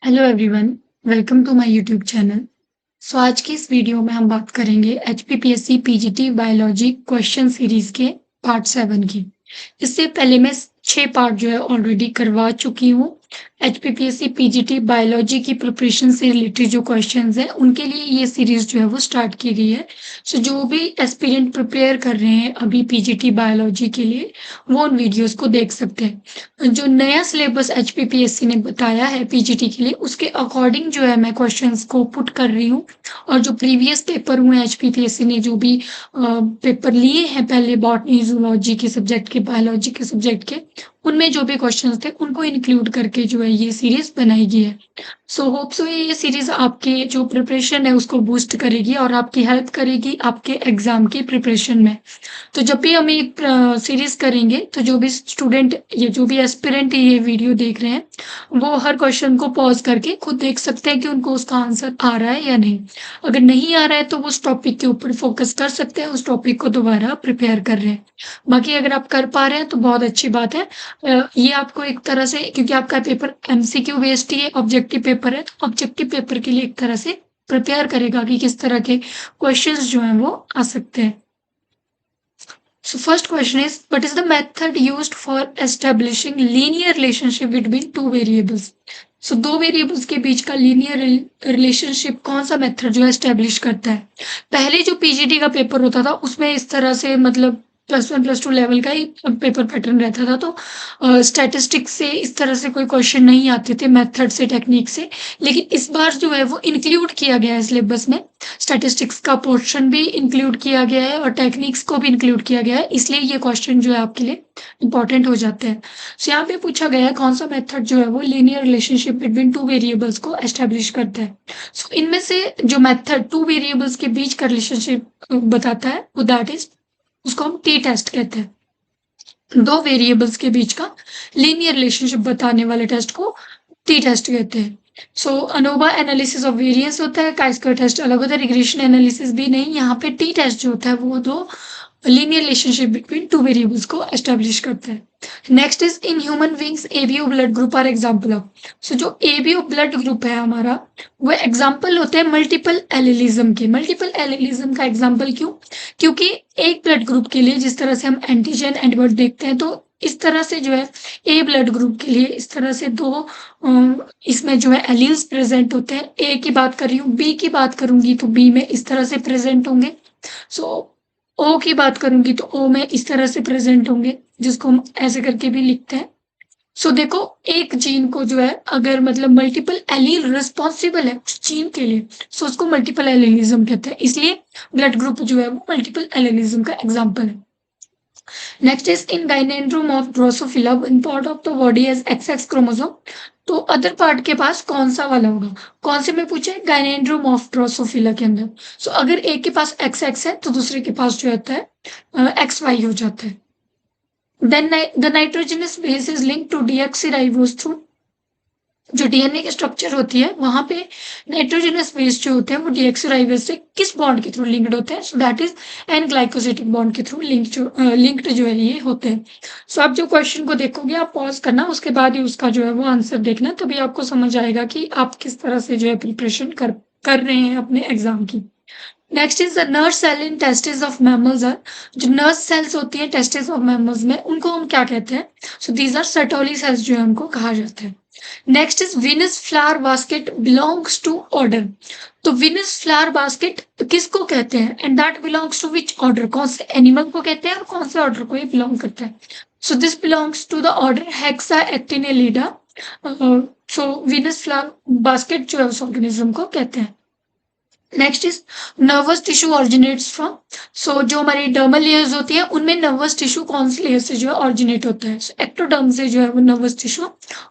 Hello everyone, welcome to my YouTube channel. आज की इस वीडियो में हम बात करेंगे HPPSC PGT biology question series के पार्ट 7 की। इससे पहले मैं 6 पार्ट जो है ऑलरेडी करवा चुकी हूँ। एचपीपीएससी पीजीटी बायोलॉजी की प्रिपरेशन से रिलेटेड जो क्वेश्चंस हैं उनके लिए ये सीरीज जो है वो स्टार्ट की गई है। जो भी एस्पिरेंट प्रिपेयर कर रहे हैं अभी पीजीटी बायोलॉजी के लिए, वो उन वीडियोस को देख सकते हैं। जो नया सिलेबस एचपीपीएससी ने बताया है पीजीटी के लिए, उसके अकॉर्डिंग जो है मैं क्वेश्चंस को पुट कर रही हूँ। और जो प्रीवियस पेपर हुए हैं एचपीपीएससी ने जो भी पेपर लिए हैं पहले बॉटनी जूलॉजी के सब्जेक्ट के, बायोलॉजी के सब्जेक्ट के, उनमें जो भी क्वेश्चंस थे उनको इंक्लूड करके जो है ये सीरीज बनाई गई है। होप सो ये सीरीज आपके जो प्रिपरेशन है उसको बूस्ट करेगी और आपकी हेल्प करेगी आपके एग्जाम की प्रिपरेशन में। तो जब भी हम एक सीरीज करेंगे तो जो भी स्टूडेंट या जो भी एस्पिरेंट ये वीडियो देख रहे हैं, वो हर क्वेश्चन को पॉज करके खुद देख सकते हैं कि उनको उसका आंसर आ रहा है या नहीं। अगर नहीं आ रहा है तो वो उस टॉपिक के ऊपर फोकस कर सकते हैं, उस टॉपिक को दोबारा प्रिपेयर कर रहे हैं। बाकी अगर आप कर पा रहे हैं तो बहुत अच्छी बात है। ये आपको एक तरह से, क्योंकि आपका पेपर एमसीक्यू बेस्ड ही है, ऑब्जेक्टिव पेपर है, तो ऑब्जेक्टिव पेपर के लिए एक तरह से प्रिपेयर करेगा कि किस तरह के क्वेश्चंस जो हैं वो आ सकते हैं। First question is, what is the method used for establishing linear relationship between two variables? दो वेरिएबल्स के बीच का लीनियर रिलेशनशिप कौन सा मेथड जो है एस्टेब्लिश करता है? पहले जो पीजीटी का पेपर होता था उसमें इस तरह से, मतलब +1 +2 लेवल का ही पेपर पैटर्न रहता था, तो स्टैटिस्टिक्स से इस तरह से कोई क्वेश्चन नहीं आते थे, मेथड से, टेक्निक से। लेकिन इस बार जो है वो इंक्लूड किया गया है सिलेबस में, स्टैटिस्टिक्स का पोर्शन भी इंक्लूड किया गया है और टेक्निक्स को भी इंक्लूड किया गया है, इसलिए ये क्वेश्चन जो है आपके लिए इंपॉर्टेंट हो जाते हैं। यहाँ पे पूछा गया है कौन सा मेथड जो है वो linear relationship between two variables को एस्टेब्लिश करता है। इनमें से जो मेथड टू वेरिएबल्स के बीच का रिलेशनशिप बताता है वो दैट इज, उसको हम टी टेस्ट कहते हैं। दो वेरिएबल्स के बीच का लीनियर रिलेशनशिप बताने वाले टेस्ट को टी टेस्ट कहते हैं। अनोवा एनालिसिस ऑफ वेरिएंस होता है, काइस्कर टेस्ट अलग होता है, रिग्रेशन एनालिसिस भी नहीं। यहाँ पे टी टेस्ट जो होता है वो दो linear relationship between two variables को एस्टेब्लिश करता है। Next is, in human beings ABO blood group are example of. जो एबीओ ब्लड ग्रुप है हमारा, वो एग्जाम्पल होते हैं मल्टीपल एलिलिज्म के। मल्टीपल एलिलिज्म का एग्जाम्पल क्यों? क्योंकि एक ब्लड ग्रुप के लिए जिस तरह से हम एंटीजन एंटीबॉडी देखते हैं, तो इस तरह से जो है ए ब्लड ग्रुप के लिए इस तरह से दो इसमें जो है एलील्स प्रेजेंट होते हैं। ए की बात कर रही हूँ, बी की बात करूंगी तो बी में इस तरह से प्रेजेंट होंगे। ओ की बात करूंगी तो ओ में इस तरह से प्रेजेंट होंगे, जिसको हम ऐसे करके भी लिखते हैं। देखो, एक जीन को जो है अगर मतलब मल्टीपल एलील रिस्पॉन्सिबल है उस जीन के लिए, उसको मल्टीपल एलिलिज्म कहते हैं। इसलिए ब्लड ग्रुप जो है वो मल्टीपल एलिलिज्म का एग्जाम्पल है। Next is, in gynandromorph of drosophila one part of the body has XX chromosome. तो अदर पार्ट के पास कौन सा वाला होगा? कौन से में पूछे? गाइनेंड्रोम ऑफ ड्रोसोफिला के अंदर। अगर एक के पास XX है तो दूसरे के पास जो होता है XY हो जाता है। Then the nitrogenous base is link to deoxyribose through. जो डीएनए की स्ट्रक्चर होती है वहां पे नाइट्रोजनस बेस जो होते हैं वो डीऑक्सीराइबोज से किस बॉन्ड के थ्रू लिंक्ड होते हैं? That is an glycosidic bond के थ्रू लिंक्ड जो है ये होते हैं। आप जो क्वेश्चन को देखोगे आप पॉज करना, उसके बाद ही उसका जो है वो आंसर देखना, तभी आपको समझ आएगा कि आप किस तरह से जो है प्रिपरेशन कर रहे हैं अपने एग्जाम की। Next is the nerve cell in testis of mammals are. जो नर्व सेल्स होती है टेस्टिस ऑफ मैमल्स में, उनको हम क्या कहते हैं? दीज आर सर्टोली सेल्स जो है उनको कहा जाता है। Next is, Venus flower basket belongs to order. तो विनस फ्लावर बास्केट किसको कहते हैं? And that belongs to which order? कौन से एनिमल को कहते हैं और कौन से ऑर्डर को ये बिलोंग करता है? This belongs to the order hexactinellida. Venus flower basket जो है उस ऑर्गेनिज्म को कहते हैं। Next is, nervous tissue originates from. जो हमारी डर्मल लेयर्स होती है उनमें नर्वस टिश्यू कौन सी लेयर से जो है ऑरिजिनेट होता है? एक्टोडर्म से जो है वो नर्वस टिश्यू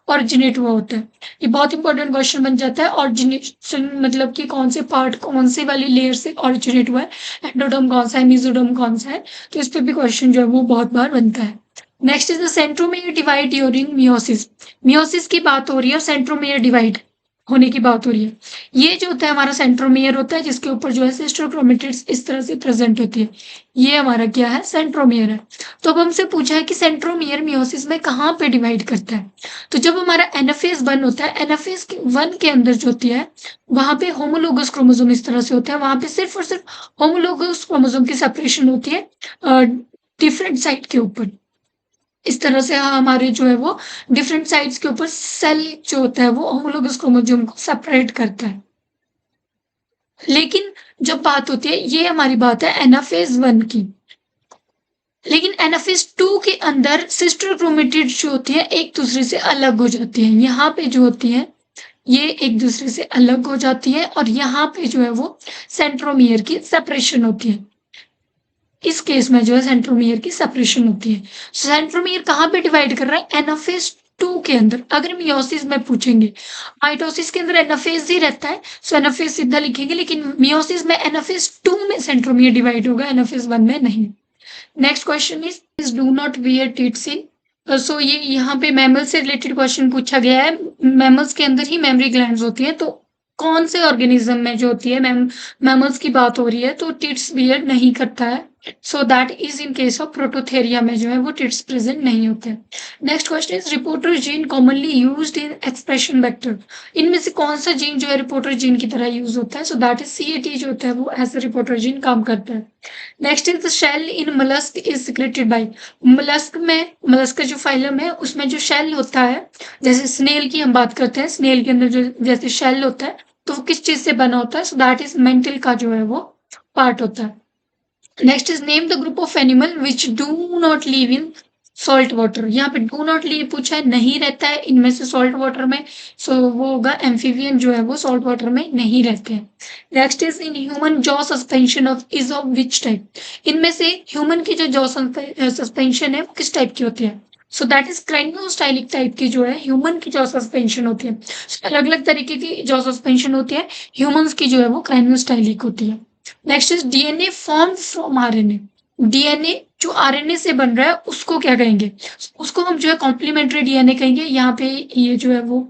ऑरिजिनेट हुआ होता है। ये बहुत इंपॉर्टेंट क्वेश्चन बन जाता है। ऑरिजिनेशन मतलब कि कौन से पार्ट, कौन से वाली लेयर से ऑरिजिनेट हुआ है, एक्टोडर्म कौन सा है, मेसोडर्म कौन सा है, तो इस पे भी क्वेश्चन जो है वो बहुत बार बनता है। Next is, the centromere divide during meiosis. Meiosis की बात हो रही है, सेंट्रोमियर डिवाइड होने की बात हो रही है। ये जो होता है हमारा सेंट्रोमियर होता है जिसके ऊपर जो है सिस्टर क्रोमेटिड्स इस तरह से प्रेजेंट होती है। ये हमारा क्या है? सेंट्रोमियर है। तो अब हमसे पूछा है कि सेंट्रोमियर मियोसिस में कहाँ पे डिवाइड करता है? तो जब हमारा एनाफेज 1 होता है, एनाफेज 1 के अंदर जो होती है, वहाँ पे होमोलोगस क्रोमोसोम इस तरह से होता है, वहाँ पे सिर्फ और सिर्फ होमोलोगस क्रोमोसोम की सेपरेशन होती है डिफरेंट साइड के ऊपर। इस तरह से हमारे जो है वो डिफरेंट साइड्स के ऊपर सेल जो होता है वो होमोलोगस क्रोमोसोम को सेपरेट करता है। लेकिन जब बात होती है, ये हमारी बात है एनाफेज 1 की। लेकिन एनाफेज 2 के अंदर सिस्टर क्रोमेटिड्स जो होती है एक दूसरे से अलग हो जाती है। यहाँ पे जो होती है ये एक दूसरे से अलग हो जाती है और यहाँ पे जो है वो सेंट्रोमियर की सेपरेशन होती है। इस केस में जो है सेंट्रोमियर की सेपरेशन होती है। सेंट्रोमियर कहाँ पे डिवाइड कर रहा है? एनाफेज 2 के अंदर। अगर मियोसिस में पूछेंगे, माइटोसिस के अंदर एनाफेज ही रहता है, सो एनाफेज सीधा लिखेंगे, लेकिन मियोसिस में एनाफेज 2 में सेंट्रोमियर डिवाइड होगा, एनाफेज 1 में नहीं। Next question is do not wear teeths in. सो ये यहाँ पे मैमल से रिलेटेड क्वेश्चन पूछा गया है। मैमल्स के अंदर ही मेमोरी ग्लैंड्स होती हैं, तो कौन से ऑर्गेनिज्म में जो होती है मैमल्स की बात हो रही है तो टिट्स बियर नहीं करता है। So that is in case of Prototheria में जो है वो टिट्स प्रेजेंट नहीं होते। Next question is reporter gene commonly used in expression vector. इनमें से कौन सा जीन जो है रिपोर्टर जीन की तरह यूज होता है? सो दैट इज सीएटी जो होता है वो एज अ रिपोर्टर जीन काम करता है। Next is the shell in mollusk is secreted by. mollusk का जो फाइलम है उसमें जो शेल होता है, जैसे स्नेल की हम बात करते हैं, स्नेल के अंदर जो जैसे शेल होता है तो वो किस चीज से बना होता है? सो दैट इज मेंटल का जो है वो पार्ट होता है। Next is name the group of animal which do not live in salt water. यहाँ पे डू नॉट लिव पूछा है, नहीं रहता है इनमें से सॉल्ट वाटर में, सो वो होगा एम्फीबियन जो है वो सॉल्ट वाटर में नहीं रहते हैं। Next is in human jaw suspension of is of which type. इनमें से ह्यूमन की जो जॉ सस्पेंशन है वो किस टाइप की होती है? सो दैट इज क्रेनियोस्टाइलिक टाइप की जो है ह्यूमन की जॉ सस्पेंशन होती है। अलग अलग तरीके की जॉ सस्पेंशन होती है, ह्यूमंस की जो है वो क्रेनियोस्टाइलिक होती है। Next is DNA form from RNA. DNA जो आरएनए से बन रहा है उसको क्या कहेंगे? उसको हम जो है कॉम्प्लीमेंट्री डीएनए कहेंगे। यहाँ पे ये जो है वो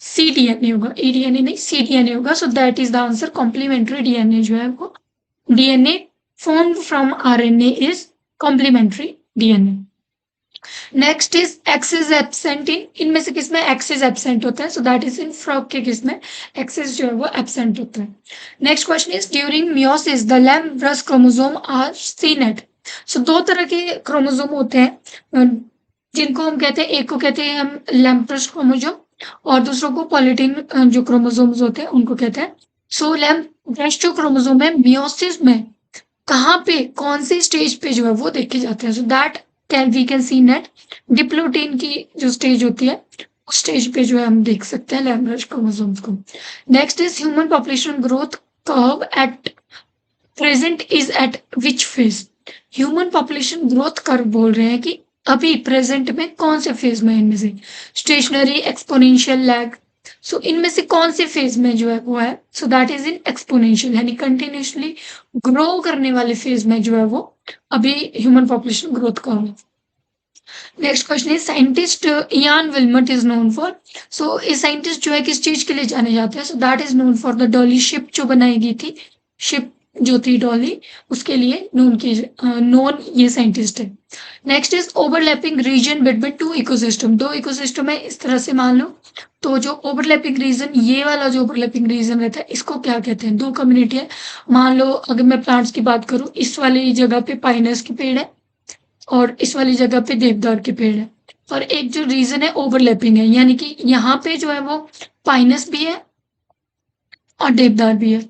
सी डीएनए होगा, ए डीएनए नहीं, सी डीएनए होगा। So that is the answer. Complementary DNA जो है वो DNA form from RNA is complementary DNA. Next is X is absent in. इनमें से किसमें एक्स इज एब्सेंट होता है? So that is in frog के किसमें एक्सिस जो है वो एब्सेंट होता है। Next question is during meiosis the lampbrush chromosome are seen at. So दो तरह के क्रोमोसोम होते हैं जिनको हम कहते हैं, एक को कहते हैं हम लैम्ब्रस क्रोमोसोम और दूसरों को पॉलिटिन जो क्रोमोसोम्स होते हैं उनको कहते हैं। सो लैम्ब्रस जो क्रोमोसोम है मियोसिस में कहाँ पे कौन से स्टेज पे जो है वो देखे जाते हैं? So that we can see net diplotene की जो स्टेज होती है उस स्टेज पे जो है हम देख सकते हैं लैम्ब्रस क्रोमोसोम्स को। Next is human population growth curve at present is eight which phase. Human population growth curve बोल रहे हैं कि अभी प्रेजेंट में कौन से फेज में? इनमें से स्टेशनरी, एक्सपोनेंशियल, लैग। सो इनमें से कौन से फेज में जो है वो है? So that is in exponential, यानी कंटिन्यूसली ग्रो करने वाले फेज में जो है वो अभी ह्यूमन पॉपुलेशन ग्रोथ कर्व है। Next question is scientist Ian Wilmut is known for. So ये साइंटिस्ट जो है किस चीज के लिए जाने जाते हैं? So that is known for the Dolly ship जो बनाई गई थी, शिप जो थी डॉली, उसके लिए नोन ये साइंटिस्ट है। Next is overlapping region between two ecosystem. दो इकोसिस्टम है इस तरह से मान लो, तो जो ओवरलैपिंग रीजन, ये वाला जो ओवरलैपिंग रीजन रहता है इसको क्या कहते हैं? दो कम्युनिटी है, मान लो अगर मैं प्लांट्स की बात करूं, इस वाली जगह पे पाइनस के पेड़ है और इस वाली जगह पे देवदार के पेड़ है, और एक जो रीजन है ओवरलैपिंग है, यानी कि यहाँ पे जो है वो पाइनस भी है और देवदार भी है।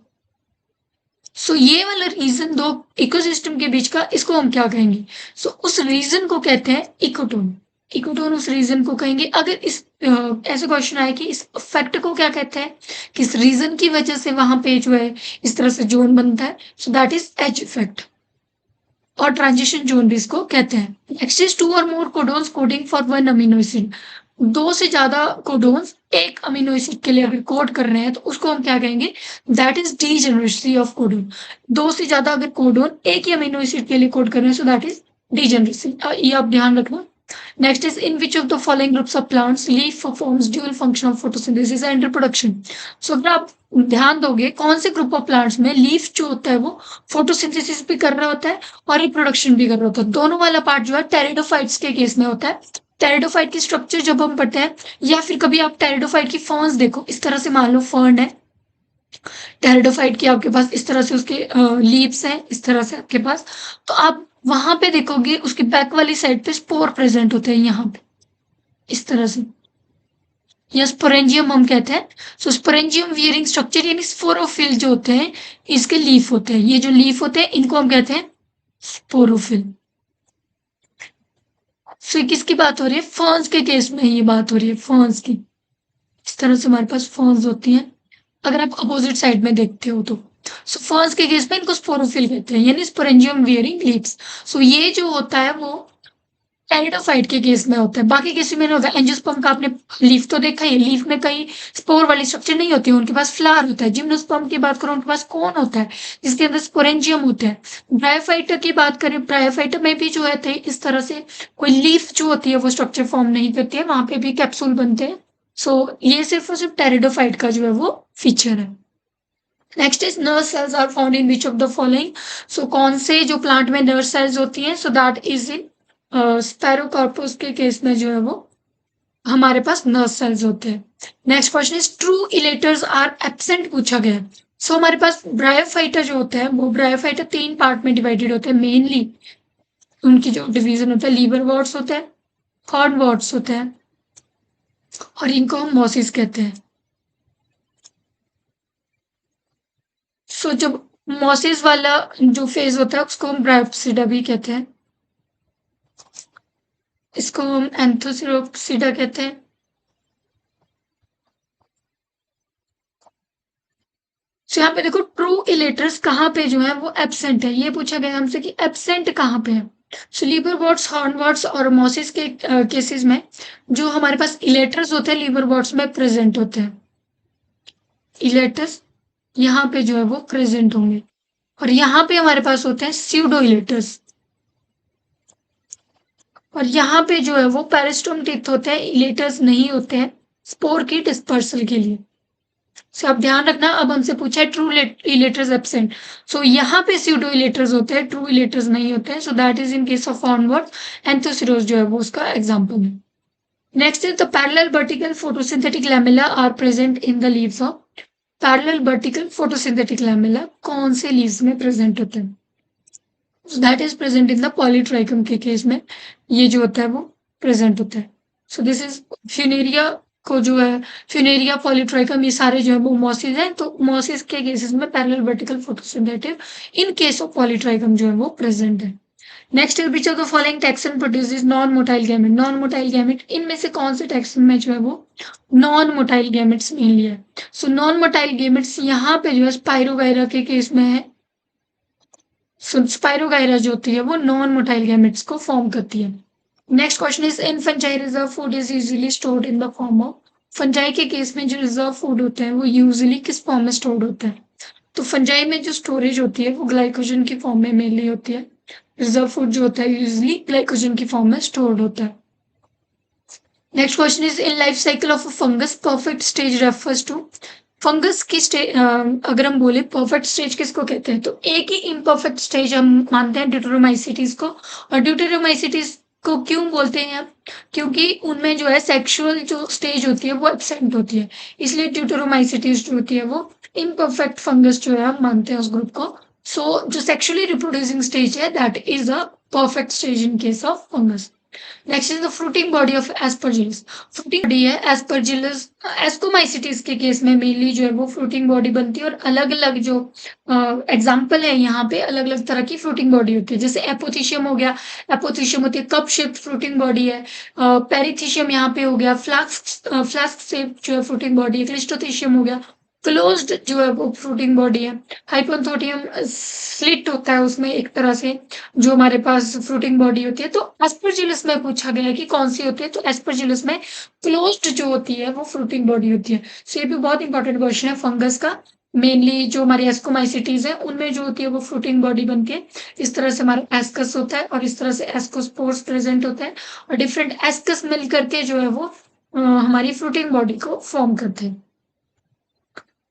सो ये वाला रीजन दो इकोसिस्टम के बीच का, इसको हम क्या कहेंगे? सो उस रीजन को कहते हैं इकोटोन। इकोटोन उस रीजन को कहेंगे। अगर इस ऐसे क्वेश्चन आए कि इस फैक्ट को क्या कहते हैं, किस रीजन की वजह से वहां पे जो है इस तरह से जोन बनता है, so that is edge effect, और ट्रांजिशन जोन भी इसको कहते हैं। Next is two or more codons coding for one amino acid. दो से ज्यादा कोडोन्स एक अमीनो एसिड के लिए अगर कोड कर रहे हैं तो उसको हम क्या कहेंगे? That is degeneracy of codon. दो से ज्यादा अगर कोडोन एक ही अमीनो एसिड के लिए कोड कर रहे हैं, सो दैट इज डीजेनरेसी। ये आप ध्यान रखना। Next is in which of the following groups of plants leaf performs dual function of photosynthesis and reproduction. So अगर आप ध्यान दोगे कौन से ग्रुप ऑफ प्लांट्स में लीफ जो होता है वो फोटोसिंथेसिस भी कर रहा होता है और रिप्रोडक्शन भी कर रहा होता है। दोनों वाला पार्ट जो है टेरिडोफाइट्स के केस में होता है। टेरिडोफाइट की स्ट्रक्चर जब हम पढ़ते हैं या फिर कभी आप टेरिडोफाइट की फर्न्स देखो, इस तरह से मान लो फर्न है टेरिडोफाइट की, आपके पास इस तरह से उसके लीव्स हैं, इस तरह से आपके पास, तो आप वहां पे देखोगे उसकी बैक वाली साइड पे स्पोर प्रेजेंट होते हैं यहाँ पे इस तरह से, या स्पोरेंजियम हम कहते हैं। सो स्पोरेंजियम वियरिंग स्ट्रक्चर यानी स्पोरोफिल जो होते हैं इसके लीफ होते हैं। ये जो लीफ होते हैं इनको हम कहते हैं स्पोरोफिल। सो किसकी बात हो रही है? फर्न्स के केस में ये बात हो रही है, फर्न्स की। इस तरह से हमारे पास फर्न्स होती हैं अगर आप अपोजिट साइड में देखते हो तो। सो फर्न्स के केस में इनको स्पोरोफिल कहते हैं यानी स्पोरेंजियम वियरिंग लीव्स। सो ये जो होता है वो टेरिडोफाइट के केस में होता है, बाकी केस में नहीं होता। एंजियोस्पर्म का आपने लीफ तो देखा ही, लीफ में कई स्पोर वाली स्ट्रक्चर नहीं होती है, उनके पास फ्लावर होता है। जिम्नोस्पर्म की बात करूं उनके पास कोन होता है जिसके अंदर स्पोरेंजियम होते हैं। ब्रायोफाइटा की बात करें, ब्रायोफाइटा में भी जो है थे इस तरह से कोई लीफ जो होती है वो स्ट्रक्चर फॉर्म नहीं करती है, वहां पे भी कैप्सूल बनते हैं। सो ये सिर्फ और सिर्फ टेरिडोफाइट का जो है वो फीचर है। Next is nerve cells are found in which of the following. So कौन से जो प्लांट में नर्व सेल्स होती हैं? सो दैट इज इन स्पैरोकार्पस के केस में जो है वो हमारे पास नर्व सेल्स होते हैं। Next question is true elaters are absent पूछा गया है। सो हमारे पास ब्रायोफाइटा जो होता है वो ब्रायोफाइटा 3 पार्ट में डिवाइडेड होते हैं मेनली। उनकी जो डिवीजन होता है लीवर वॉर्ड्स होते हैं, हॉर्न वॉर्ड्स होते हैं और इनको हम मॉसिस कहते हैं। सो जब मॉसिस वाला जो फेज होता है उसको हम ब्रायोप्सिडा भी कहते हैं, इसको हम एंथोसिरोप्सिडा कहते हैं। सो यहाँ पे देखो ट्रू इलेटर्स कहाँ पे जो है वो एब्सेंट है, ये पूछा गया हमसे कि एब्सेंट कहाँ पे है। सो लीवर वॉर्ड्स, हॉर्न वॉर्ड्स और मॉसिस के केसेस में जो हमारे पास इलेटर्स होते हैं लीवर वॉर्ड्स में प्रेजेंट होते हैं। इलेटर्स यहाँ पे जो है वो प्रेजेंट होंगे और यहाँ पे हमारे पास होते हैं स्यूडो इलेटर्स और यहाँ पे जो है वो पेरिस्टोम टिथ होते हैं, इलेटर्स नहीं होते हैं स्पोर की डिस्पर्सल के लिए। सो आप ध्यान रखना, अब हमसे पूछा है ट्रू इलेटर्स एब्सेंट। सो यहाँ पे स्यूडो इलेटर्स होते हैं, ट्रू इलेटर्स नहीं होते हैं। So that is in case of hornworts, Anthoceros जो है वो उसका एग्जाम्पल है। Next is the parallel vertical photosynthetic lamella are present in the leaves of. Parallel vertical photosynthetic lamella कौन से लीव्स में प्रेजेंट होते हैं? That is present in the Polytrichum के केस में ये जो होता है वो प्रेजेंट होता है। सो दिस इज फ्यूनेरिया को जो है, फ्यूनेरिया पॉलीट्राइकम ये सारे जो है वो मॉसिस हैं। तो मॉसिस के केसेस में parallel vertical photosynthetic, in case of Polytrichum जो है वो प्रेजेंट है। Next is which of the following taxon produces non motile gamete. Non motile gamete इनमें से कौन से टैक्सन में जो है वो नॉन मोटाइल गैमेट्स मेनली है? सो नॉन मोटाइल गैमेट्स यहाँ पे जो है स्पाइरोगाइरा के केस में है। स्पाइरोगाइरा जो होती है वो नॉन मोटाइल गैमेट्स को फॉर्म करती है। Next question is in fungi reserve food is usually stored in the form of. Fungi के केस में जो रिजर्व फूड होते हैं वो यूजुअली किस फॉर्म में स्टोर्ड होता है? तो फंजाई में जो स्टोरेज होती है वो ग्लाइकोजन की फॉर्म में मेनली होती है। रिजर्व फूड जो होता है यूजुअली ग्लाइकोजन की फॉर्म में स्टोर्ड होता है। Next question is in life cycle of a fungus perfect stage refers to. Fungus की स्टेज अगर हम बोले परफेक्ट स्टेज किसको कहते हैं, तो एक ही इम्परफेक्ट स्टेज हम मानते हैं ड्यूटेरोमाइसिटीज को। और ड्यूटेरोमाइसिटीज को क्यों बोलते हैं हम? क्योंकि उनमें जो है सेक्सुअल जो स्टेज होती है वो एब्सेंट होती है, इसलिए ड्यूटेरोमाइसिटीज जो होती है वो इम्परफेक्ट फंगस जो है हम मानते हैं उस ग्रुप को। सो जो सेक्सुअली रिप्रोड्यूसिंग स्टेज है that is a perfect stage in case of fungus. Next is the fruiting body of Aspergillus. Fruiting body है एस्परजिलस, एस्कोमाइसिटीज के केस में मेनली जो है वो फ्रूटिंग बॉडी बनती है। और अलग अलग जो एग्जाम्पल है यहाँ पे अलग अलग तरह की फ्रूटिंग बॉडी होती है, जैसे एपोथीशियम हो गया, एपोथीशियम होती है कप शेप फ्रूटिंग बॉडी है। पेरिथीशियम यहाँ पे हो गया, फ्लास्क शेप जो है फ्रूटिंग बॉडी है। क्लिस्टोथीशियम हो गया, क्लोज्ड जो है वो फ्रूटिंग बॉडी है। हाइपोथोटियम स्लिट होता है उसमें एक तरह से जो हमारे पास फ्रूटिंग बॉडी होती है। तो एस्परजिलस में पूछा गया है कि कौन सी होती है, तो एस्परजिलस में क्लोज्ड जो होती है वो फ्रूटिंग बॉडी होती है। सो ये भी बहुत इंपॉर्टेंट क्वेश्चन है फंगस का। मेनली जो हमारी एस्कोमाइसिटीज़ है, उनमें जो होती है वो फ्रूटिंग बॉडी बनती है। इस तरह से हमारा एस्कस होता है और इस तरह से एस्कोस्पोर्स प्रेज़ेंट होते हैं और डिफरेंट एस्कस मिल करके जो है वो हमारी फ्रूटिंग बॉडी को फ़ॉर्म करते हैं।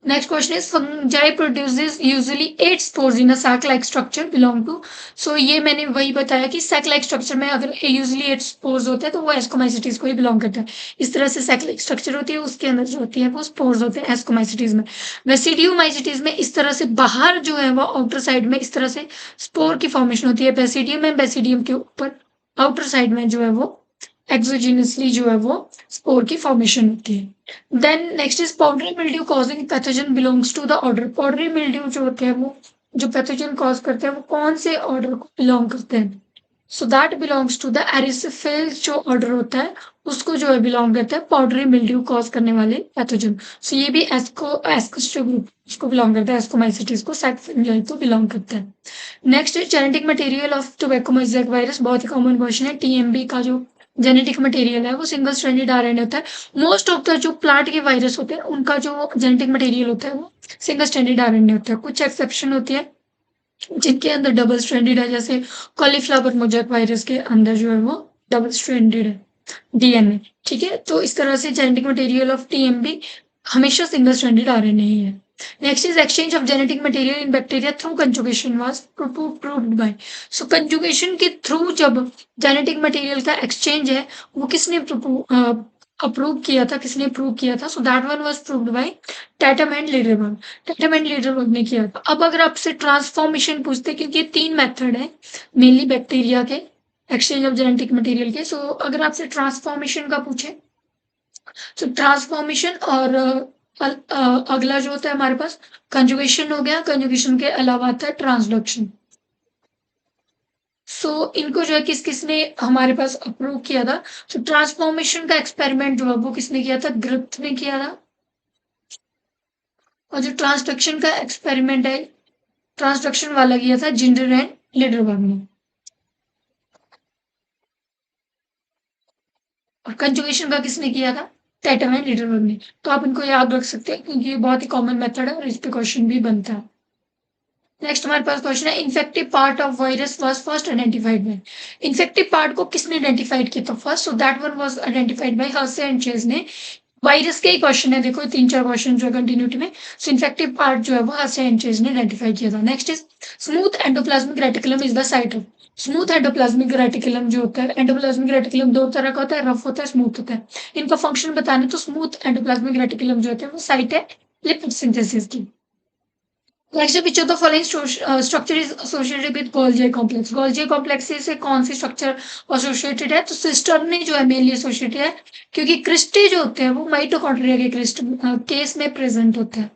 Next question is fungi produces usually 8 spores in a sac-like structure belong to. So ये मैंने वही बताया कि sac-like structure में अगर usually 8 spores होते हैं तो वो ascomycetes को ही belong करता है। इस तरह से sac-like structure होती है, उसके अंदर जो होती है वो spores होते हैं ascomycetes में। Basidiomycetes में इस तरह से बाहर जो है वो outer side में इस तरह से spore की formation होती है। Basidium में basidium के ऊपर outer side में जो है वो एक्सोजीनियसली जो है वो स्पोर की फॉर्मेशन होती है। Then next is powdery mildew causing pathogen belongs to the order. Powdery mildew जो होते हैं वो जो पैथोजन कॉज करते हैं वो कौन से ऑर्डर को बिलोंग करते हैं? So that belongs to the Erysiphales जो ऑर्डर होता है उसको जो है बिलोंग करता है पाउडरी मिल्ड्यू कॉज करने वाले पैथोजन। सो ये भी एस्कस जो ग्रुप उसको बिलोंग करता है, एस्कोमाइसिटीज को, सैक फंजाई को बिलोंग करता है। Next is genetic material of tobacco mosaic virus. बहुत ही कॉमन क्वेश्चन है। टीएमबी का जो जेनेटिक मटेरियल है वो सिंगल स्ट्रैंडेड आरएनए होता है। मोस्ट ऑफ द जो प्लांट के वायरस होते हैं उनका जो जेनेटिक मटेरियल होता है वो सिंगल स्ट्रैंडेड आरएनए होता है। कुछ एक्सेप्शन होती है जिनके अंदर डबल स्ट्रैंडेड है, जैसे कॉलीफ्लावर मोज़ेक वायरस के अंदर जो है वो डबल स्ट्रैंडेड है डीएनए। ठीक है, तो इस तरह से जेनेटिक मटेरियल ऑफ टीएमबी हमेशा सिंगल स्ट्रैंडेड आरएनए ही है। Next is exchange of genetic material in bacteria through conjugation was proved bye. So conjugation के थ्रू जब जेनेटिक मटेरियल का एक्सचेंज है वो किसने अप्रूव किया था, किसने प्रूव किया था? So that one was proved bye Tatum and Lederberg. Tatum and Lederberg ने किया था। अब अगर आपसे ट्रांसफॉर्मेशन पूछते, क्योंकि ये 3 मेथड है मेनली बैक्टीरिया के एक्सचेंज ऑफ जेनेटिक मटेरियल के। सो अगर आपसे ट्रांसफॉर्मेशन का पूछे तो ट्रांसफॉर्मेशन और अगला जो होता है हमारे पास कंजुगेशन हो गया। कंजुगेशन के अलावा आता है ट्रांसडक्शन। सो इनको जो है किस किसने हमारे पास अप्रूव किया था? तो ट्रांसफॉर्मेशन का एक्सपेरिमेंट जो है वो किसने किया था? ग्रिफ्थ ने किया था। और जो ट्रांसडक्शन का एक्सपेरिमेंट है, ट्रांसडक्शन वाला किया था जिंडर एंड लिडरबर्ग ने। और कंजुगेशन का किसने किया था? टैटम एंड लिडरबर्ग ने। तो आप इनको याद रख सकते हैं क्योंकि ये बहुत ही कॉमन मेथड है और इस पे क्वेश्चन भी बनता है। नेक्स्ट हमारे पास क्वेश्चन है infective part of virus was first identified by. Infective part को किसने आइडेंटिफाइड किया था first? So that one was identified by Hershey and chase ने। वायरस के ही क्वेश्चन है, देखो 3-4 क्वेश्चन जो है कंटिन्यूटी में। सो इन्फेक्टिव पार्ट जो है वो हर्से एंड चेज ने आइडेंटिफाई किया था। Next is smooth endoplasmic reticulum is the site of. Smooth endoplasmic reticulum जो होता है, एंडोप्लाज्मिक रेटिकुलम 2 तरह का होता है, रफ होता है, स्मूथ होता है। इनका फंक्शन बताने तो स्मूथ एंडोप्लाज्मिक रेटिकुलम जो होता है वो साइट है लिपिड सिंथेसिस की। Next, which of the following structure is associated with Golgi complex? Golgi complex से कौन सी स्ट्रक्चर एसोसिएटेड है? तो सिस्टर्नी जो है मेनली एसोसिएटेड है क्योंकि क्रिस्टे जो होते हैं वो माइटोकॉन्ड्रिया के क्रिस्ट केस में प्रेजेंट होते हैं।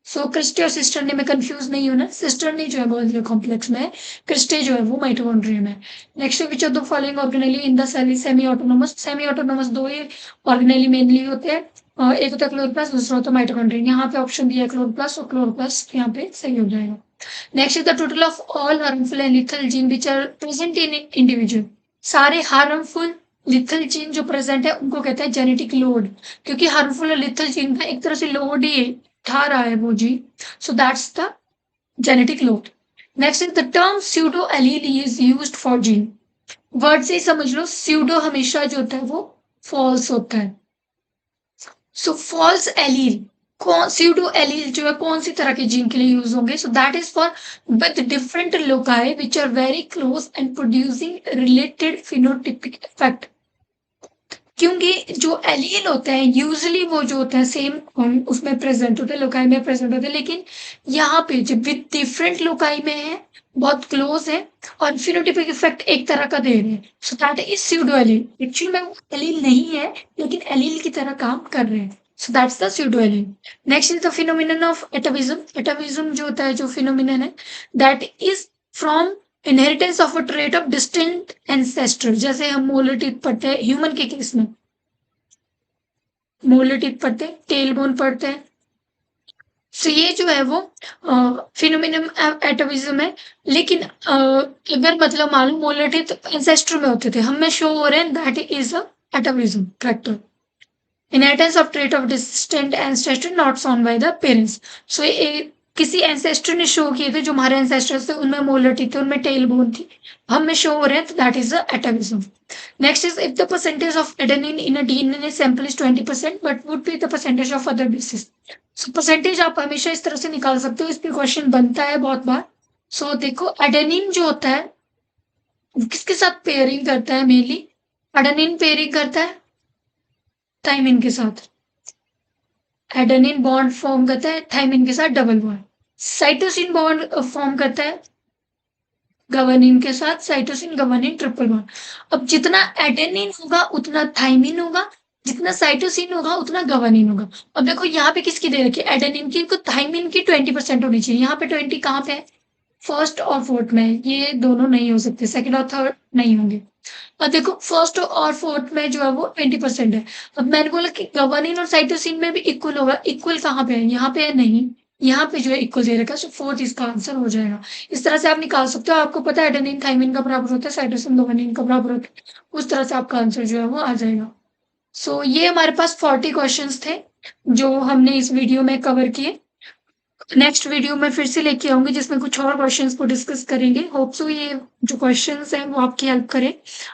सो क्रिस्टे और सिस्टर्नी में कंफ्यूज नहीं होना। सिस्टर्नी जो है गोल्गी कॉम्प्लेक्स में, क्रिस्टे जो है वो माइटोकॉन्ड्रिया में। Next, which of the following organelle in the cell is semi autonomous? Semi autonomous 2 ही ऑर्गेनेली मेनली होते हैं। एक होता है क्लोरोप्लास्ट, दूसरा होता है माइटोकॉन्ड्रिया। यहाँ पे ऑप्शन दिया है क्लोरोप्लास्ट, और क्लोरोप्लास्ट यहाँ पे सही हो जाएगा। Next is the total of all harmful and lethal gene which are present in individual. सारे हार्मफुल लिथल जीन जो प्रेजेंट है उनको कहते हैं जेनेटिक लोड, क्योंकि हार्मफुल और लिथल जीन का एक तरह से लोड ही उठा रहा है वो gene. So that's the genetic load. Next is the term pseudo allele is used for gene. Word से ही समझ लो, स्यूडो हमेशा जो होता है वो फॉल्स होता है। सो फॉल्स एलील, कौन स्यूडो एलील जो है कौन सी तरह के जीन के लिए यूज होंगे? So that is for with different loci which are very close and producing related phenotypic effect. क्योंकि जो एलील होते हैं यूजुअली वो जो होते हैं सेम उसमें प्रेजेंट होते हैं, लोकाई में प्रेजेंट होते हैं, लेकिन यहाँ पे जब विद डिफरेंट लोकाई में है, बहुत क्लोज है और फिनोटिपिक इफेक्ट एक तरह का दे रहे हैं। So that is pseudo allele. Actually में वो एलील नहीं है लेकिन एलील की तरह काम कर रहे हैं। So that's the pseudo allele. Next is the phenomenon of एटाविज्म। एटाविज्म जो होता है, जो फिनोमिनन है, that is from inheritance of a trait of distinct ancestor. जैसे हम मोलर टीथ पढ़ते हैं ह्यूमन के केस में, मोलर टीथ पढ़ते हैं, टेल बोन पढ़ते हैं। सो ये जो है वो फिनोमिनम एटाविज्म है। लेकिन अगर मतलब मालूम मोलर टीथ एंसेस्टर में होते थे, हमें शो हो रहे हैं that is a atavism factor. Inheritance of trait of distant ancestor not shown by the parents. So किसी एंसेस्टर ने शो किए थे, जो हमारे एंसेस्टर्स थे उनमें मोलरिटी थी, उनमें टेल बोन थी, हम में शो हो रहे हैं, तो that is the एटाविज्म। Next is if the percentage of adenine in a DNA sample is 20%, but would be the percentage of other basis. So percentage आप हमेशा इस तरह से निकाल सकते हो, इस पे क्वेश्चन बनता है बहुत बार। सो देखो, एडेनिन जो होता है किसके साथ पेयरिंग करता है मेनली? एडेनिन पेयरिंग करता है थाइमिन के साथ। एडेनिन बॉन्ड फॉर्म करता है थाइमिन के साथ double bond. Cytosine bond form करता है गवानिन के साथ, साइटोसिन गवानिन ट्रिपल बॉन्ड। अब जितना एडेनिन होगा उतना थाइमिन होगा, जितना साइटोसिन होगा उतना गवानिन होगा। अब देखो यहाँ पे किसकी दे रखी है, एडेनिन की, तो थाइमिन की 20% होनी चाहिए। यहाँ पे 20 कहाँ पे है? फर्स्ट और फोर्थ में। ये दोनों नहीं हो सकते, सेकंड और थर्ड नहीं होंगे। और देखो फर्स्ट और फोर्थ में जो है वो 20% है। अब मैंने बोला कि गवानिन और साइटोसिन में भी इक्वल होगा, इक्वल कहाँ पे है? यहाँ पे है नहीं, यहाँ पे जो है इक्वल दे रखा है, सो फोर्थ इसका आंसर हो जाएगा। इस तरह से आप निकाल सकते हो। आपको पता है एडेनिन थाइमिन का बराबर होता है, साइटोसिन गवानिन का बराबर होता है, उस तरह से आपका आंसर जो है वो आ जाएगा। सो ये हमारे पास 40 क्वेश्चंस थे जो हमने इस वीडियो में कवर किए। नेक्स्ट वीडियो में फिर से लेके आऊंगी जिसमें कुछ और क्वेश्चंस को डिस्कस करेंगे। होप सो ये जो क्वेश्चंस हैं वो आपकी हेल्प करें,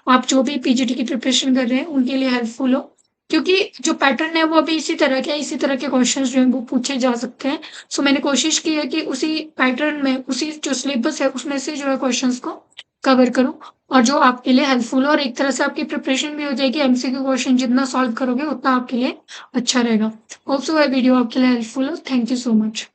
आप जो भी पीजीटी की प्रिपरेशन कर रहे हैं उनके लिए हेल्पफुल हो, क्योंकि जो पैटर्न है वो अभी इसी तरह के, इसी तरह के क्वेश्चंस जो हैं वो पूछे जा सकते हैं। सो मैंने कोशिश की है कि उसी पैटर्न में, उसी जो सिलेबस है उसमें से जो है क्वेश्चंस को कवर करूं, और जो आपके लिए हेल्पफुल हो, और एक तरह से आपकी प्रिपरेशन भी हो जाएगी। एमसीक्यू क्वेश्चन जितना सॉल्व करोगे उतना आपके लिए अच्छा रहेगा। होप सो ये वीडियो आपके लिए हेल्पफुल हो। Thank you so much.